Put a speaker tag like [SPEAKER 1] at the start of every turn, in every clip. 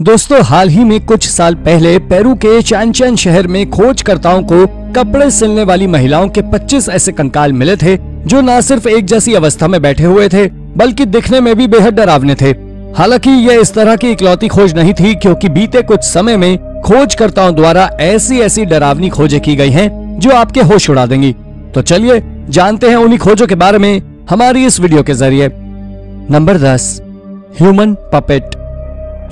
[SPEAKER 1] दोस्तों, हाल ही में कुछ साल पहले पेरू के चांचन शहर में खोजकर्ताओं को कपड़े सिलने वाली महिलाओं के 25 ऐसे कंकाल मिले थे जो न सिर्फ एक जैसी अवस्था में बैठे हुए थे बल्कि दिखने में भी बेहद डरावने थे। हालांकि यह इस तरह की इकलौती खोज नहीं थी, क्योंकि बीते कुछ समय में खोजकर्ताओं द्वारा ऐसी डरावनी खोजें की गई हैं जो आपके होश उड़ा देंगी। तो चलिए जानते हैं उन्हीं खोजों के बारे में हमारी इस वीडियो के जरिए। Number 10, human puppet.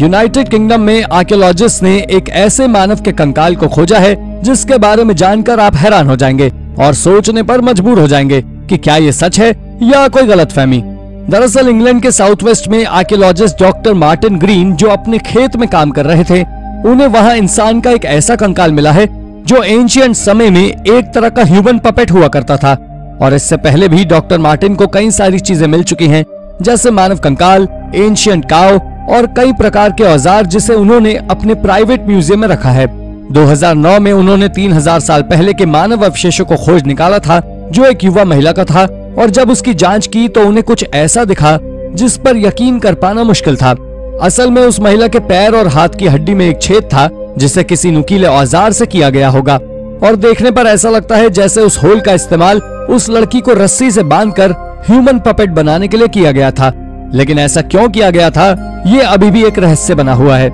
[SPEAKER 1] United kingdom में आर्कियोलॉजिस्ट ने एक ऐसे मानव के कंकाल को खोजा है जिसके बारे में जानकर आप हैरान हो जाएंगे और सोचने पर मजबूर हो जाएंगे कि क्या ये सच है या कोई गलतफहमी। दरअसल इंग्लैंड के साउथ वेस्ट में आर्कियोलॉजिस्ट डॉक्टर मार्टिन ग्रीन जो अपने खेत में काम कर रहे थे, उन्हें वहां इंसान का एक ऐसा कंकाल मिला है जो एंशिएंट समय में एक तरह का ह्यूमन पपेट हुआ करता था। और इससे पहले भी डॉक्टर मार्टिन को कई सारी चीजें मिल चुकी हैं, जैसे मानव कंकाल, एंशिएंट काव और कई प्रकार के औजार, जिसे उन्होंने अपने प्राइवेट म्यूजियम में रखा है। 2009 में उन्होंने 3000 साल पहले के मानव अवशेषों को खोज निकाला था जो एक युवा महिला का था, और जब उसकी जांच की तो उन्हें कुछ ऐसा दिखा जिस पर यकीन कर पाना मुश्किल था। असल में उस महिला के पैर और हाथ की हड्डी में एक छेद था जिसे किसी नुकीले औजार से किया गया होगा, और देखने पर ऐसा लगता है जैसे उस होल का इस्तेमाल उस लड़की को रस्सी से बांधकर ह्यूमन पपेट बनाने के लिए किया गया था। लेकिन ऐसा क्यों किया गया था, ये अभी भी एक रहस्य बना हुआ है।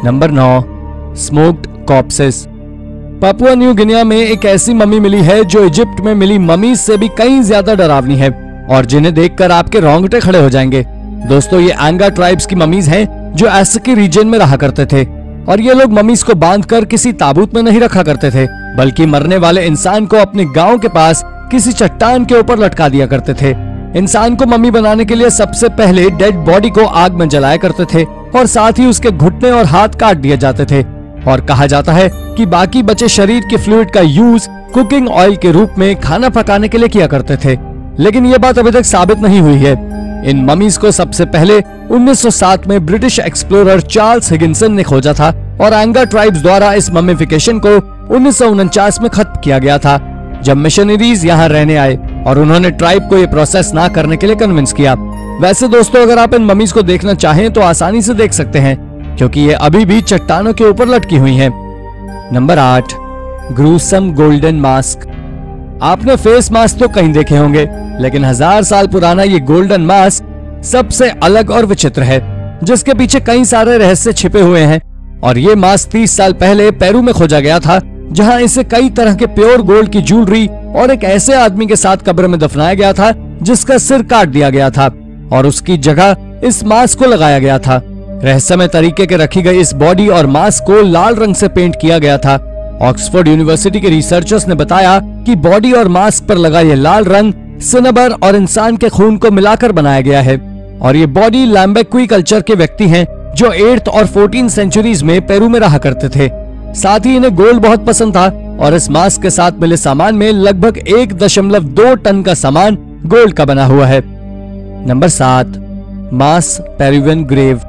[SPEAKER 1] Number 9, smoked corpses. Papua New Guinea में एक ऐसी मम्मी मिली है जो इजिप्ट में मिली ममीज से भी कहीं ज्यादा डरावनी है और जिन्हें देखकर आपके रोंगटे खड़े हो जाएंगे। दोस्तों, ये आंगा ट्राइब्स की ममीज हैं जो एस्की रीजन में रहा करते थे, और ये लोग ममीज को बांधकर किसी ताबूत में नहीं रखा करते थे, बल्कि मरने वाले इंसान को अपने गांव के पास किसी चट्टान के ऊपर लटका दिया करते थे। इंसान को मम्मी बनाने के लिए सबसे पहले डेड बॉडी को आग में जलाया करते थे और साथ ही उसके घुटने और हाथ काट दिए जाते थे, और कहा जाता है कि बाकी बचे शरीर के फ्लूइड का यूज कुकिंग ऑयल के रूप में खाना पकाने के लिए किया करते थे। लेकिन ये बात अभी तक साबित नहीं हुई है। इन ममीज को सबसे पहले 1907 में ब्रिटिश एक्सप्लोरर चार्ल्स हिगिंसन ने खोजा था, और आंगा ट्राइब्स द्वारा इस ममीफिकेशन को 1949 में खत्म किया गया था, जब मिशनरीज यहाँ रहने आए और उन्होंने ट्राइब को ये प्रोसेस ना करने के लिए कन्विंस किया। वैसे दोस्तों, अगर आप इन ममीज को देखना चाहें तो आसानी से देख सकते हैं, क्योंकि ये अभी भी चट्टानों के ऊपर लटकी हुई हैं। Number 8, gruesome golden mask. आपने फेस मास्क तो कहीं देखे होंगे, लेकिन 1000 साल पुराना ये गोल्डन मास्क सबसे अलग और विचित्र है, जिसके पीछे कई सारे रहस्य छिपे हुए हैं। और ये मास्क 30 साल पहले पेरू में खोजा गया था, जहां इसे कई तरह के प्योर गोल्ड की ज्वेलरी और एक ऐसे आदमी के साथ कब्र में दफनाया गया था जिसका सिर काट दिया गया था, और उसकी जगह इस मास्क को लगाया गया था। रहस्यमय तरीके के रखी गई इस बॉडी और मास्क को लाल रंग से पेंट किया गया था। ऑक्सफोर्ड यूनिवर्सिटी के रिसर्चर्स ने बताया कि बॉडी और मास्क पर लगा ये लाल रंग सिनबर और इंसान के खून को मिलाकर बनाया गया है, और ये बॉडी लैम्बेक्वी कल्चर के व्यक्ति हैं जो 8th और 14th सेंचुरीज में पेरू में रहा करते थे। साथ ही इन्हें गोल्ड बहुत पसंद था, और इस मास्क के साथ मिले सामान में लगभग 1.2 टन का सामान गोल्ड का बना हुआ है। नंबर 7, मास पेरुवियन ग्रेव।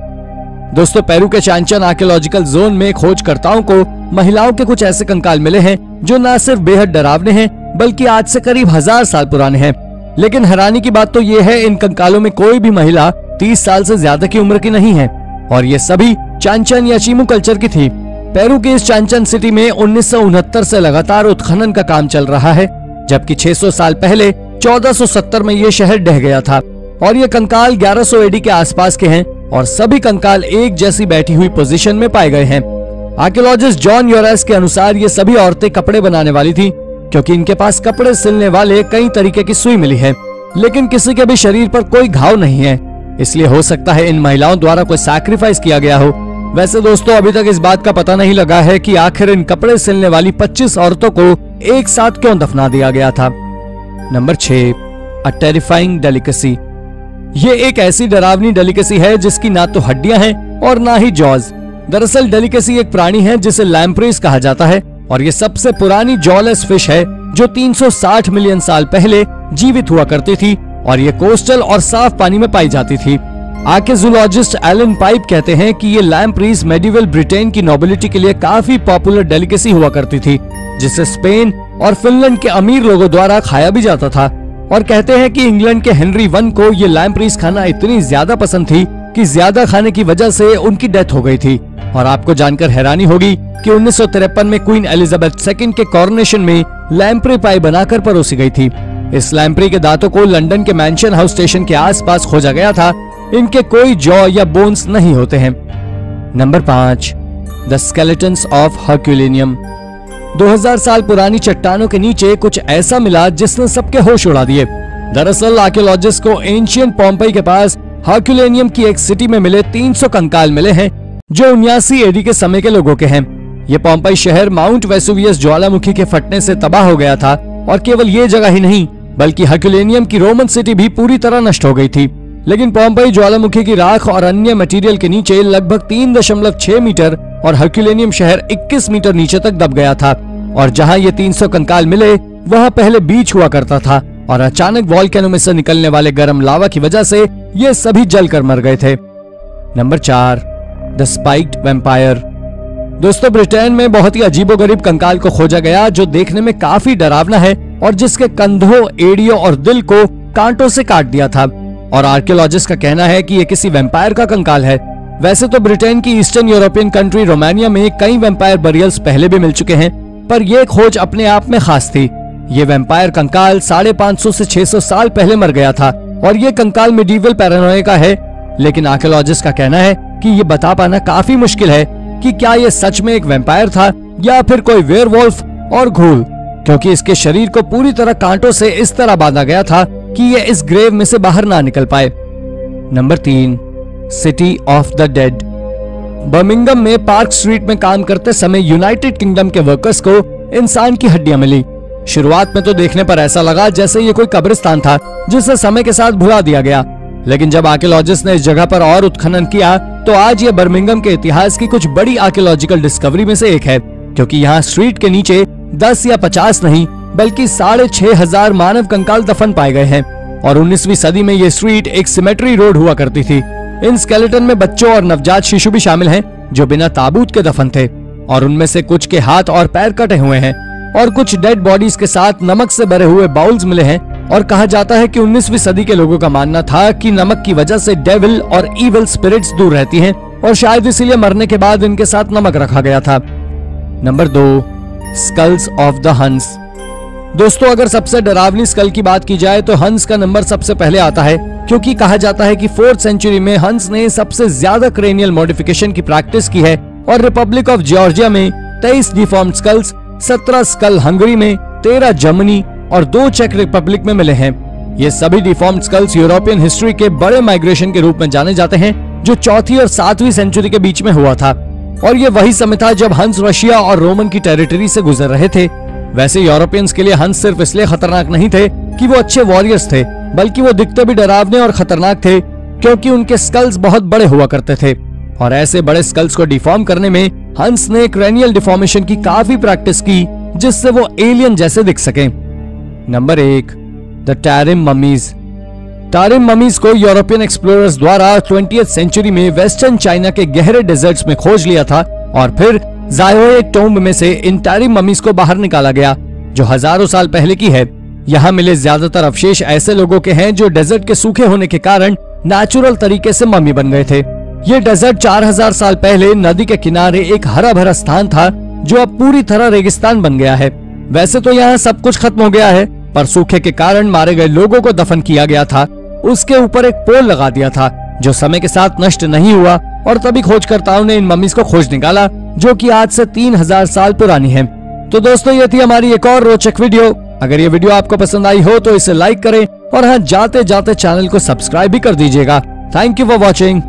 [SPEAKER 1] दोस्तों, पेरू के चांचन आर्कियोलॉजिकल जोन में खोजकर्ताओं को महिलाओं के कुछ ऐसे कंकाल मिले हैं जो न सिर्फ बेहद डरावने हैं बल्कि आज से करीब 1000 साल पुराने हैं। लेकिन हैरानी की बात तो ये है, इन कंकालों में कोई भी महिला 30 साल से ज्यादा की उम्र की नहीं है, और ये सभी चांचन या चीमू कल्चर की थी। पेरू के इस चांचन सिटी में 1969 से लगातार उत्खनन का काम चल रहा है, जबकि 600 साल पहले 1470 में ये शहर ढह गया था। और ये कंकाल 1100 एडी के आसपास के हैं, और सभी कंकाल एक जैसी बैठी हुई पोजीशन में पाए गए हैं। आर्कियोलॉजिस्ट जॉन योरेस के अनुसार ये सभी औरतें कपड़े बनाने वाली थी, क्योंकि इनके पास कपड़े सिलने वाले कई तरीके की सुई मिली है, लेकिन किसी के भी शरीर पर कोई घाव नहीं है। इसलिए हो सकता है इन महिलाओं द्वारा कोई सैक्रिफाइस किया गया हो। वैसे दोस्तों, अभी तक इस बात का पता नहीं लगा है कि आखिर इन कपड़े सिलने वाली 25 औरतों को एक साथ क्यों दफना दिया गया था। नंबर 6, अ टेरिफाइंग डेलिकेसी। ये एक ऐसी डरावनी डेलिकेसी है जिसकी ना तो हड्डियां हैं और ना ही जॉज। दरअसल डेलिकेसी एक प्राणी है जिसे लैम्प्रेस कहा जाता है, और ये सबसे पुरानी जॉलेस फिश है जो 360 मिलियन साल पहले जीवित हुआ करती थी, और ये कोस्टल और साफ पानी में पाई जाती थी। आर्कियोलॉजिस्ट एलन पाइप कहते हैं कि ये लैम्प्रेस मेडिवल ब्रिटेन की नोबिलिटी के लिए काफी पॉपुलर डेलिकेसी हुआ करती थी, जिसे स्पेन और फिनलैंड के अमीर लोगों द्वारा खाया भी जाता था। और कहते हैं कि इंग्लैंड के हेनरी I को ये लैम्प्रेस खाना इतनी ज्यादा पसंद थी कि ज्यादा खाने की वजह से उनकी डेथ हो गई थी। और आपको जानकर हैरानी होगी कि 1953 में क्वीन एलिजाबेथ II के कॉरोनेशन में लैम्प्रे पाई बनाकर परोसी गई थी। इस लैम्प्रे के दांतों को लंदन के मैंशन हाउस स्टेशन के आसपास खोजा गया था। इनके कोई जॉ या बोन्स नहीं होते हैं। Number 5, the skeletons of Herculaneum. 2000 साल पुरानी चट्टानों के नीचे कुछ ऐसा मिला जिसने सबके होश उड़ा दिए। दरअसल आर्कियोलॉजिस्ट को एंशियंट पोम्पई के पास हर्क्यूलेनियम की एक सिटी में मिले 300 कंकाल मिले हैं जो 79 एडी के समय के लोगों के हैं। ये पोम्पई शहर माउंट वेसुवियस ज्वालामुखी के फटने से तबाह हो गया था। और केवल ये जगह ही नहीं बल्कि हर्क्यूलेनियम की रोमन सिटी भी पूरी तरह नष्ट हो गई थी। लेकिन पोम्पई ज्वालामुखी की राख और अन्य मटेरियल के नीचे लगभग 3.6 मीटर और हर्क्यूलेनियम शहर 21 मीटर नीचे तक दब गया था। और जहां ये 300 कंकाल मिले वहां पहले बीच हुआ करता था और अचानक वॉल्केनो में से निकलने वाले गर्म लावा की वजह से ये सभी जलकर मर गए थे। Number 4, the spiked vampire. दोस्तों ब्रिटेन में बहुत ही अजीबोगरीब कंकाल को खोजा गया जो देखने में काफी डरावना है और जिसके कंधों, एड़ियों और दिल को कांटों से काट दिया था। और आर्कियोलॉजिस्ट का कहना है कि ये किसी वैम्पायर का कंकाल है। वैसे तो ब्रिटेन की ईस्टर्न यूरोपियन कंट्री रोमानिया में कई वैम्पायर बरियल्स पहले भी मिल चुके हैं, पर यह खोज अपने आप में खास थी। ये वैम्पायर कंकाल 550 से 600 साल पहले मर गया था और ये कंकाल मिडीवल पैरानोया का है। लेकिन आर्कियोलॉजिस्ट का कहना है कि ये बता पाना काफी मुश्किल है कि क्या ये सच में एक वैम्पायर था या फिर कोई वेयरवुल्फ और घूल, क्योंकि इसके शरीर को पूरी तरह कांटों से इस तरह बांधा गया था कि ये इस ग्रेव में से बाहर ना निकल पाए। Number 3, city of the dead. Birmingham में पार्क स्ट्रीट में काम करते समय यूनाइटेड किंगडम के वर्कर्स को इंसान की हड्डियां मिली। शुरुआत में तो देखने पर ऐसा लगा जैसे ये कोई कब्रिस्तान था जिसे समय के साथ भुला दिया गया। लेकिन जब आर्कियोलॉजिस्ट ने इस जगह पर और उत्खनन किया तो आज ये बर्मिंघम के इतिहास की कुछ बड़ी आर्कियोलॉजिकल डिस्कवरी में से एक है, क्योंकि यहाँ स्ट्रीट के नीचे 10 या 50 नहीं बल्कि 6500 मानव कंकाल दफन पाए गए हैं। और 19वीं सदी में ये स्ट्रीट एक सिमेट्री रोड हुआ करती थी। इन स्केलेटन में बच्चों और नवजात शिशु भी शामिल हैं जो बिना ताबूत के दफन थे और उनमें से कुछ के हाथ और पैर कटे हुए हैं और कुछ डेड बॉडीज के साथ नमक से भरे हुए बाउल्स मिले हैं। और कहा जाता है कि 19वीं सदी के लोगों का मानना था कि नमक की वजह से डेविल और इविल स्पिरिट्स दूर रहती हैं और शायद इसीलिए मरने के बाद इनके साथ नमक रखा गया था। नंबर 2, स्कल्स ऑफ द हंस। दोस्तों अगर सबसे डरावनी स्कल की बात की जाए तो हंस का नंबर सबसे पहले आता है, क्योंकि कहा जाता है कि 4th सेंचुरी में हंस ने सबसे ज्यादा क्रेनियल मॉडिफिकेशन की प्रैक्टिस की है और रिपब्लिक ऑफ जॉर्जिया में 23 डिफॉर्म्ड स्कल्स, 17 स्कल हंगरी में, 13 जर्मनी और 2 चेक रिपब्लिक में मिले हैं। ये सभी डिफॉर्म्ड स्कल्स यूरोपियन हिस्ट्री के बड़े माइग्रेशन के रूप में जाने जाते हैं जो 4वीं और 7वीं सेंचुरी के बीच में हुआ था। और ये वही समय था जब हंस रशिया और रोमन की टेरिटरी से गुजर रहे थे। वैसे यूरोपियंस के लिए हंस सिर्फ इसलिए खतरनाक नहीं थे कि वो अच्छे वॉरियर्स थे, बल्कि वो दिखते भी डरावने और खतरनाक थे क्योंकि उनके स्कल्स बहुत बड़े हुआ करते थे। और ऐसे बड़े स्कल्स को डिफॉर्म करने में हंस ने क्रेनियल डिफॉर्मेशन की काफी प्रैक्टिस की जिससे वो एलियन जैसे दिख सके। Number 1, the Tarim mummies. Tarim mummies को यूरोपियन एक्सप्लोरर्स द्वारा 20th सेंचुरी में वेस्टर्न चाइना के गहरे डेजर्ट्स में खोज लिया था और फिर जायोए टोम्ब में से इन टैरिम ममीज को बाहर निकाला गया जो हजारों साल पहले की है। यहाँ मिले ज्यादातर अवशेष ऐसे लोगों के हैं जो डेजर्ट के सूखे होने के कारण नेचुरल तरीके से मम्मी बन गए थे। ये डेजर्ट 4000 साल पहले नदी के किनारे एक हरा भरा स्थान था जो अब पूरी तरह रेगिस्तान बन गया है। वैसे तो यहाँ सब कुछ खत्म हो गया है, पर सूखे के कारण मारे गए लोगों को दफन किया गया था। उसके ऊपर एक पोल लगा दिया था जो समय के साथ नष्ट नहीं हुआ और तभी खोजकर्ताओं ने इन मम्मीज को खोज निकाला जो कि आज से 3000 साल पुरानी है। तो दोस्तों ये थी हमारी एक और रोचक वीडियो। अगर ये वीडियो आपको पसंद आई हो तो इसे लाइक करें और हाँ जाते जाते चैनल को सब्सक्राइब भी कर दीजिएगा। Thank you for watching.